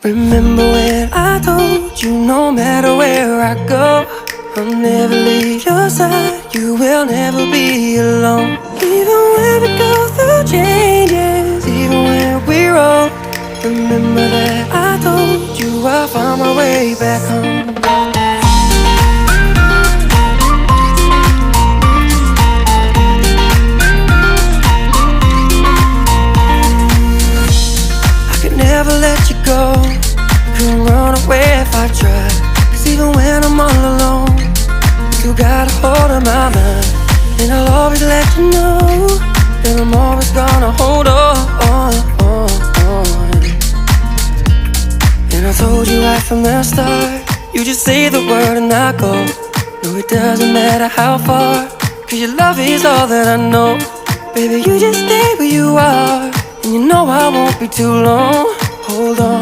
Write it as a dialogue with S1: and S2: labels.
S1: Remember when I told you no matter where I go, I'll never leave your side, you will never be alone. Even when we go through changes, even when we're old, remember that I told you I'll find my way back home. I could never let you go, couldn't run away if I tried. Cause even when I'm all alone, you got a hold of my mind. And I'll always let you know that I'm always gonna hold on. And I told you right from the start, you just say the word and I go. No, it doesn't matter how far, cause your love is all that I know. Baby, you just stay where you are, and you know I won't be too long. Hold on.